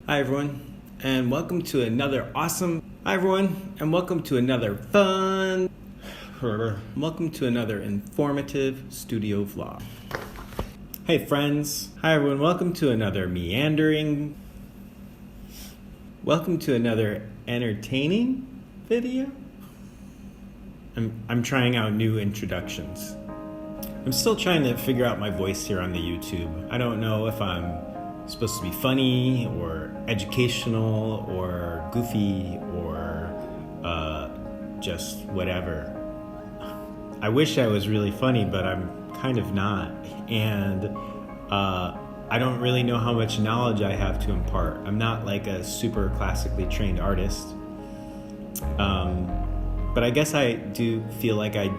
Hi everyone, and welcome to another awesome. Hi everyone, and welcome to another fun. Welcome to another informative studio vlog. Hey friends. Hi everyone, welcome to another meandering. Welcome to another entertaining video. I'm trying out new introductions. I'm still trying to figure out my voice here on the YouTube. I don't know if I'm supposed to be funny or educational or goofy or just whatever. I wish I was really funny, but I'm kind of not. And I don't really know how much knowledge I have to impart. I'm not like a super classically trained artist. But I guess I do feel like I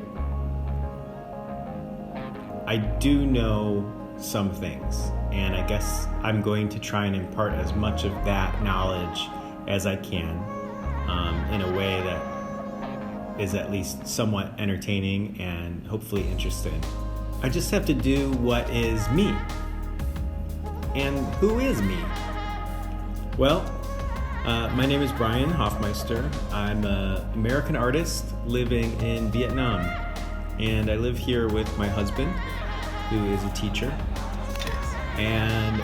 do know some things, and I guess I'm going to try and impart as much of that knowledge as I can in a way that is at least somewhat entertaining and hopefully interesting. I just have to do what is me. And who is me? Well, my name is Brian Hoffmeister. I'm an American artist living in Vietnam, and I live here with my husband, who is a teacher. And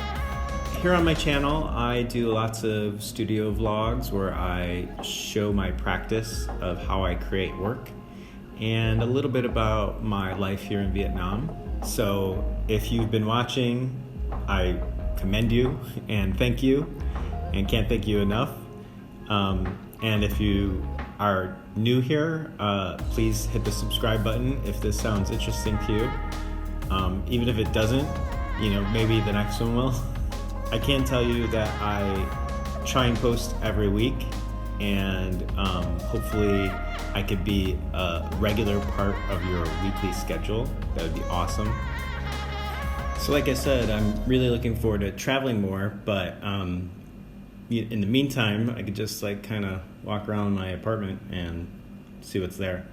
here on my channel, I do lots of studio vlogs where I show my practice of how I create work and a little bit about my life here in Vietnam. So if you've been watching, I commend you and thank you and can't thank you enough. And if you are new here, please hit the subscribe button if this sounds interesting to you. Even if it doesn't, maybe the next one will. I can tell you that I try and post every week, and hopefully I could be a regular part of your weekly schedule. That would be awesome. So like I said, I'm really looking forward to traveling more, but in the meantime, I could just kind of walk around my apartment and see what's there.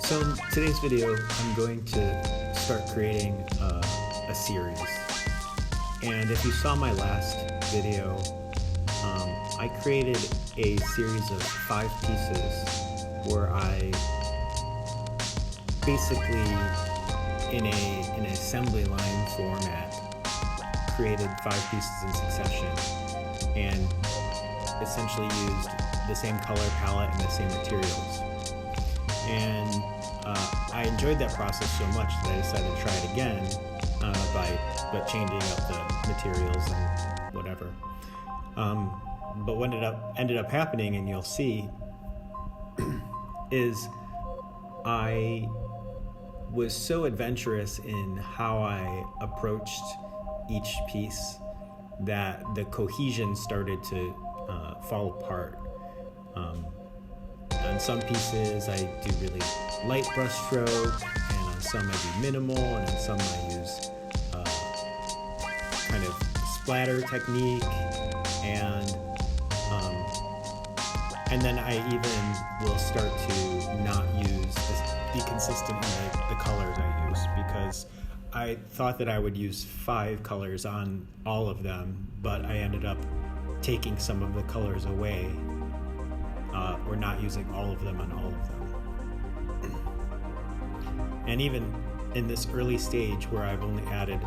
So in today's video, I'm going to start creating a series. And if you saw my last video, I created a series of 5 pieces where I basically, in an assembly line format, created 5 pieces in succession and essentially used the same color palette and the same materials. And I enjoyed that process so much that I decided to try it again by changing up the materials and whatever. But what ended up happening, and you'll see, is I was so adventurous in how I approached each piece that the cohesion started to fall apart. On some pieces I do really light brush stroke, and on some I do minimal, and on some I use kind of splatter technique, and And then I even will start to not use be consistent in the colors I use, because I thought that I would use 5 colors on all of them, but I ended up taking some of the colors away, or not using all of them on all of them. And even in this early stage where I've only added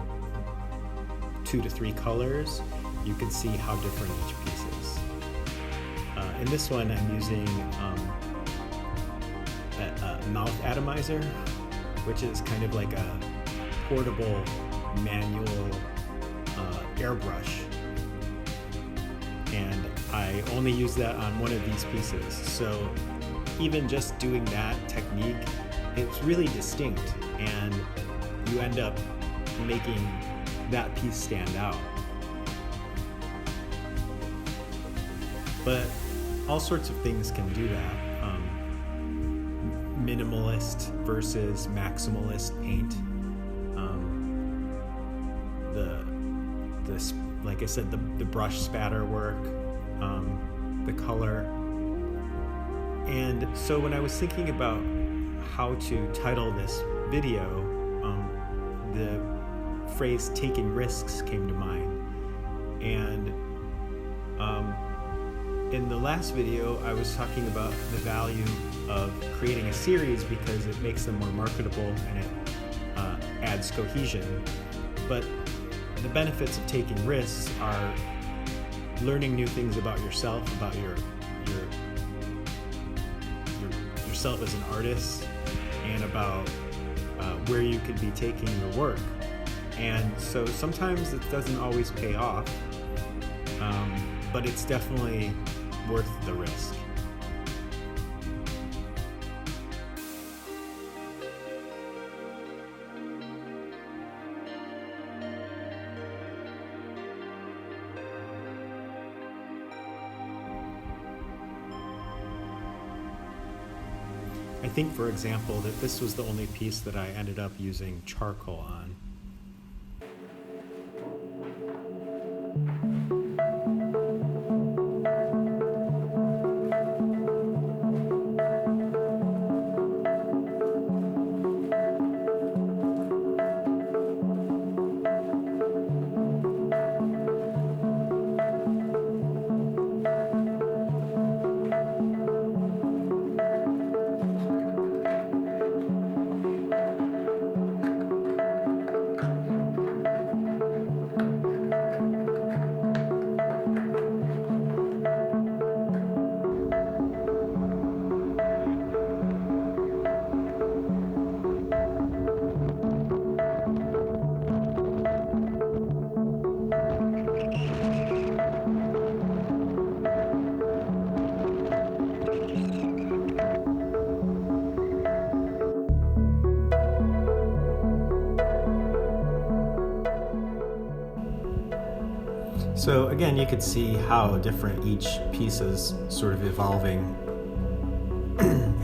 2 to 3 colors, you can see how different each piece is. In this one, I'm using a mouth atomizer, which is kind of like a portable manual airbrush. And I only use that on one of these pieces. So even just doing that technique, it's really distinct, and you end up making that piece stand out. But all sorts of things can do that. Minimalist versus maximalist paint. Like I said, the brush spatter work, the color. And so when I was thinking about how to title this video, the phrase "taking risks" came to mind. And in the last video, I was talking about the value of creating a series because it makes them more marketable and it adds cohesion. But the benefits of taking risks are learning new things about yourself, about yourself as an artist, and about where you could be taking your work. And so sometimes it doesn't always pay off, but it's definitely worth the risk. I think, for example, that this was the only piece that I ended up using charcoal on. So again, you could see how different each piece is sort of evolving,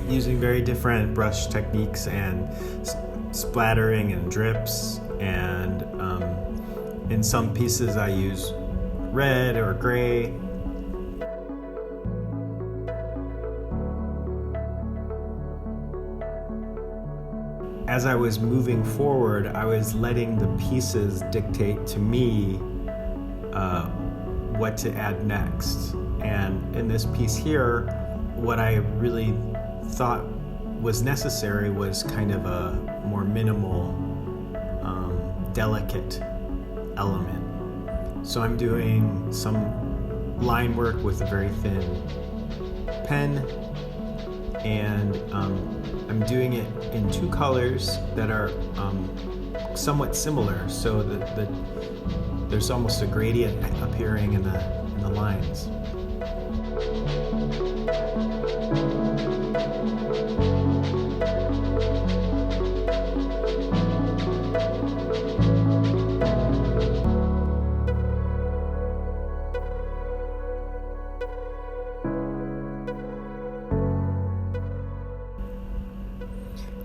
using very different brush techniques and splattering and drips. And in some pieces I use red or gray. As I was moving forward, I was letting the pieces dictate to me what to add next. And in this piece here, what I really thought was necessary was kind of a more minimal, delicate element. So I'm doing some line work with a very thin pen, and I'm doing it in 2 colors that are somewhat similar, so that there's almost a gradient appearing in the lines.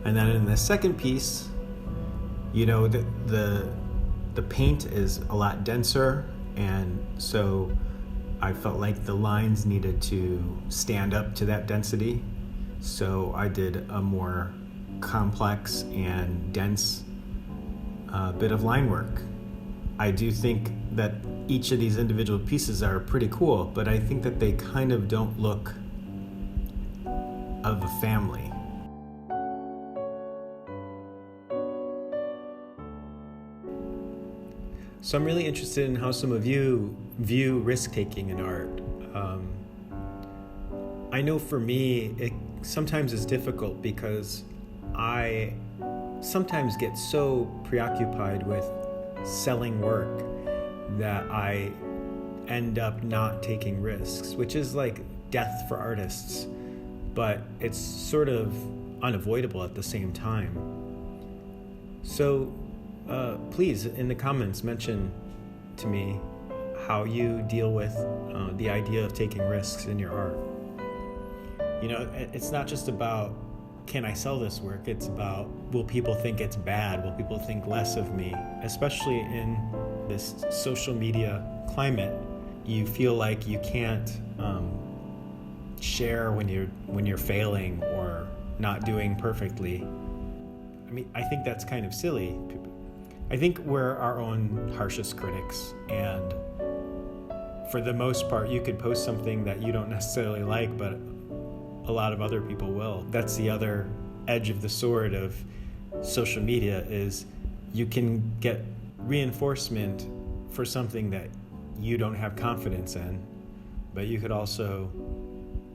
And then in the second piece, you know, the paint is a lot denser, and so I felt like the lines needed to stand up to that density, so I did a more complex and dense bit of line work. I do think that each of these individual pieces are pretty cool, but I think that they kind of don't look of a family. So I'm really interested in how some of you view risk-taking in art. I know for me, it sometimes is difficult because I sometimes get so preoccupied with selling work that I end up not taking risks, which is like death for artists, but it's sort of unavoidable at the same time. So please, in the comments, mention to me how you deal with the idea of taking risks in your art. You know, it's not just about, can I sell this work? It's about, will people think it's bad? Will people think less of me? Especially in this social media climate, you feel like you can't share when you're failing or not doing perfectly. I mean, I think that's kind of silly. I think we're our own harshest critics, and for the most part, you could post something that you don't necessarily like, but a lot of other people will. That's the other edge of the sword of social media, is you can get reinforcement for something that you don't have confidence in, but you could also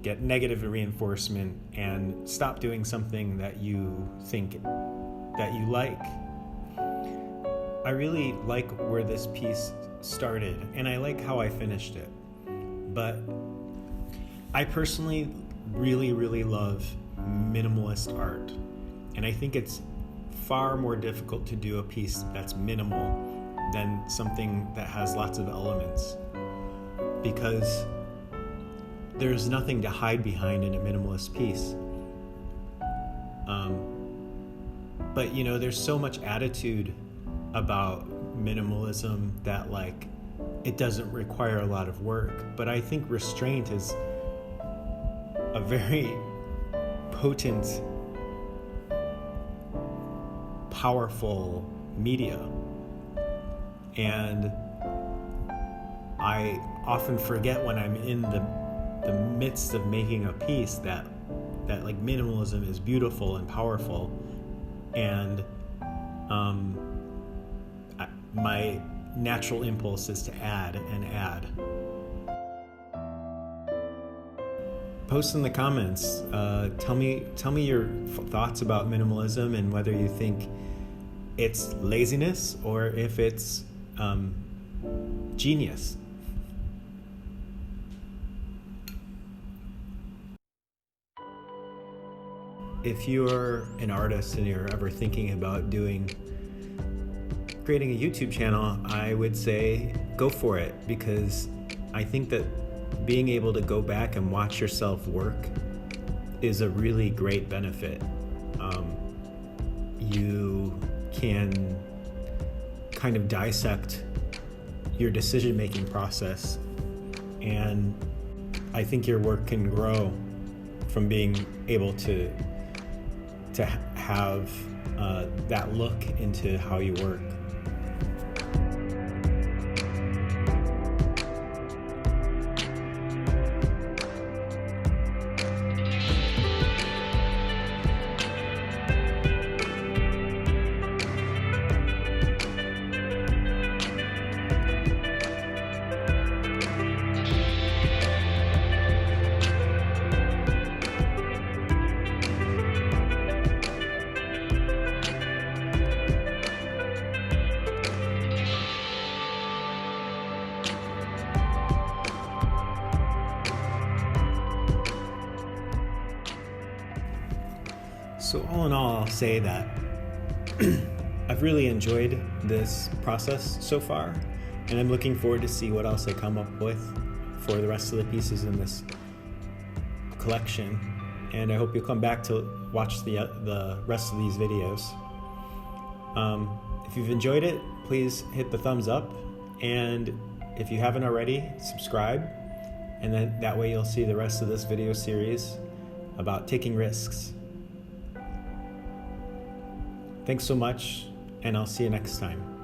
get negative reinforcement and stop doing something that you think that you like. I really like where this piece started, and I like how I finished it, but I personally really love minimalist art, and I think it's far more difficult to do a piece that's minimal than something that has lots of elements, because there's nothing to hide behind in a minimalist piece. But you know, there's so much attitude about minimalism that like it doesn't require a lot of work, but I think restraint is a very potent, powerful media, and I often forget when I'm in the midst of making a piece that like minimalism is beautiful and powerful, and my natural impulse is to add and add. Post in the comments. Tell me your thoughts about minimalism and whether you think it's laziness or if it's genius. If you're an artist and you're ever thinking about creating a YouTube channel, I would say go for it, because I think that being able to go back and watch yourself work is a really great benefit. You can kind of dissect your decision-making process, and I think your work can grow from being able to have that look into how you work. So all in all, I'll say that I've really enjoyed this process so far, and I'm looking forward to see what else I come up with for the rest of the pieces in this collection. And I hope you'll come back to watch the rest of these videos. If you've enjoyed it, please hit the thumbs up, and if you haven't already, subscribe. And then that way you'll see the rest of this video series about taking risks. Thanks so much, and I'll see you next time.